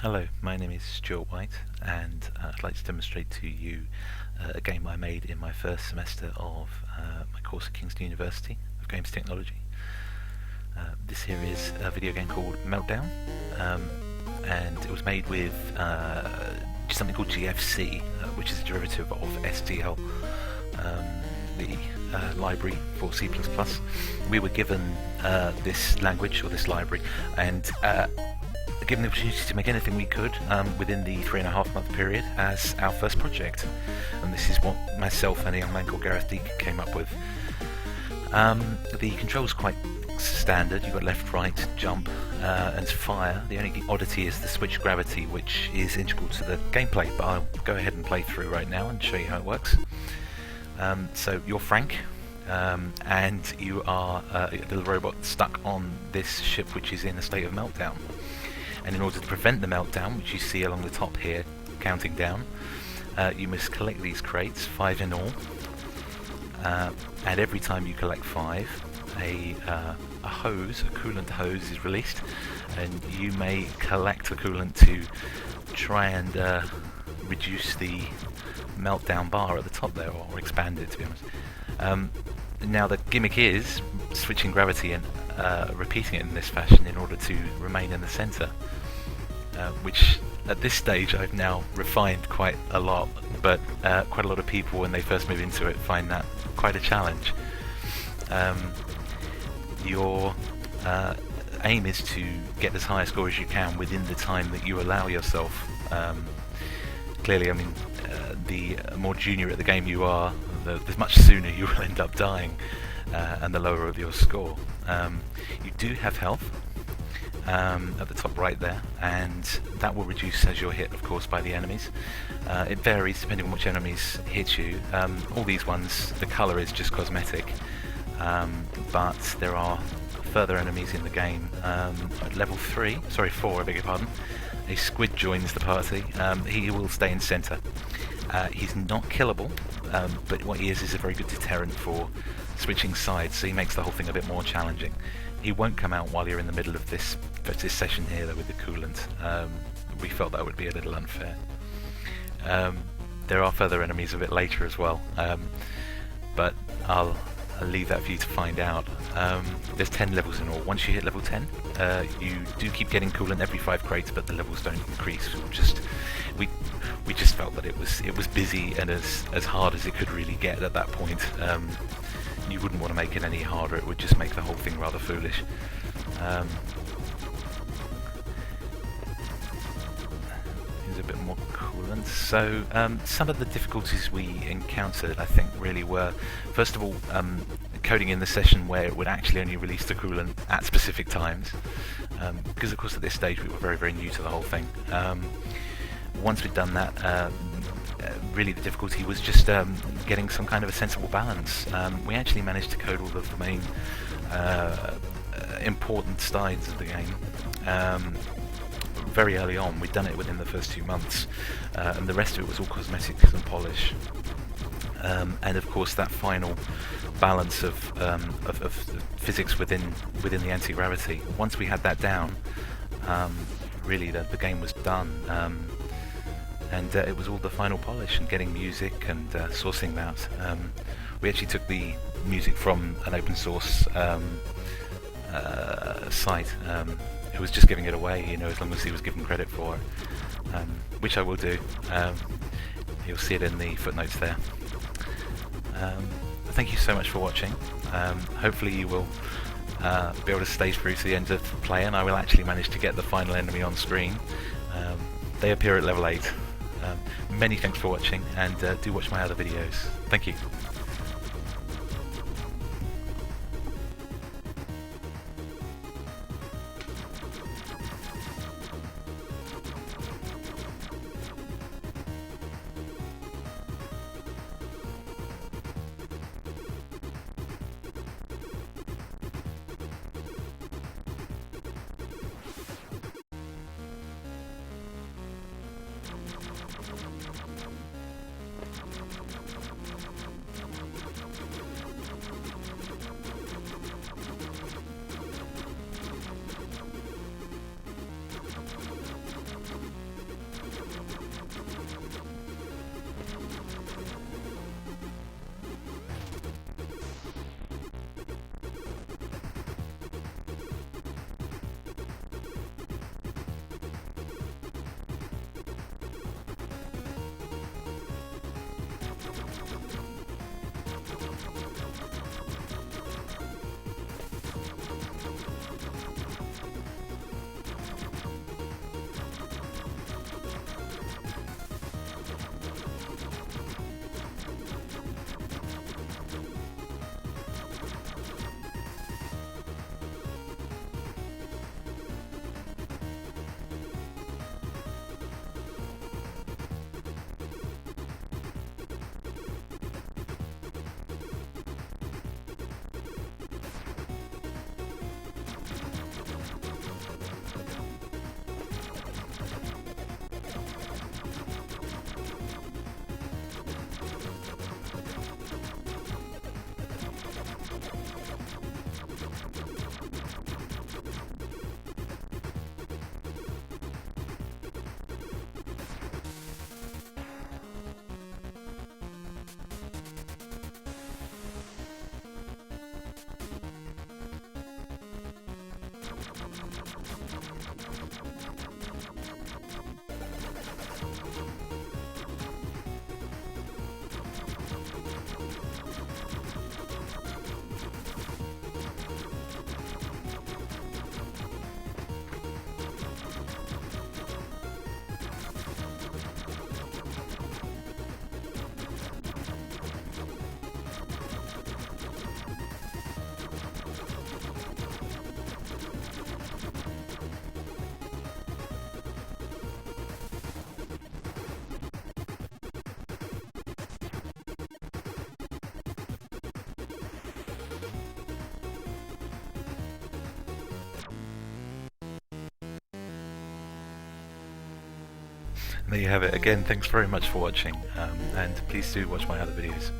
Hello, my name is Stuart White, and I'd like to demonstrate to you a game I made in my first semester of my course at Kingston University of Games Technology. This here is a video game called Meltdown, and it was made with something called GFC, which is a derivative of STL, the library for C++. We were given this language, or this library, and given the opportunity to make anything we could within the 3.5-month period as our first project. And this is what myself and a young man called Gareth Deakin came up with. The controls are quite standard. You've got left, right, jump, and fire. The only oddity is the switch gravity, which is integral to the gameplay, but I'll go ahead and play through right now and show you how it works. So you're Frank, and you are a little robot stuck on this ship which is in a state of meltdown. And in order to prevent the meltdown, which you see along the top here, counting down, you must collect these crates, 5 in all, and every time you collect 5, a coolant hose is released, and you may collect the coolant to try and reduce the meltdown bar at the top there, or expand it, to be honest. Now the gimmick is switching gravity and repeating it in this fashion in order to remain in the centre, which at this stage I've now refined quite a lot, but quite a lot of people when they first move into it find that quite a challenge. Your aim is to get as high a score as you can within the time that you allow yourself. Clearly, I mean, the more junior at the game you are, the much sooner you will end up dying, and the lower of your score. You do have health at the top right there, and that will reduce as you're hit, of course, by the enemies. It varies depending on which enemies hit you. All these ones, the colour is just cosmetic, but there are further enemies in the game. At level 4, I beg your pardon, a squid joins the party. He will stay in centre. He's not killable, but what he is a very good deterrent for switching sides, so he makes the whole thing a bit more challenging. He won't come out while you're in the middle of this session here, though, with the coolant. We felt that would be a little unfair. There are further enemies a bit later as well, but I'll leave that for you to find out. There's 10 levels in all. Once you hit level 10, you do keep getting coolant every 5 crates, but the levels don't increase. We just felt that it was busy and as hard as it could really get at that point. You wouldn't want to make it any harder. It would just make the whole thing rather foolish. Here's a bit more coolant. So some of the difficulties we encountered, I think, really were, first of all, coding in the session where it would actually only release the coolant at specific times, because of course at this stage we were very, very new to the whole thing. Once we'd done that, really the difficulty was just getting some kind of a sensible balance. We actually managed to code all of the main important sides of the game very early on. We'd done it within the first 2 months, and the rest of it was all cosmetics and polish. And of course that final balance of physics within the anti-gravity. Once we had that down, really the game was done. And it was all the final polish and getting music and sourcing that. We actually took the music from an open source site who was just giving it away, you know, as long as he was given credit for it, which I will do. You'll see it in the footnotes there. Thank you so much for watching. Hopefully you will be able to stay through to the end of play, and I will actually manage to get the final enemy on screen. They appear at level 8. Many thanks for watching, and do watch my other videos. Thank you. And there you have it. Again, thanks very much for watching, and please do watch my other videos.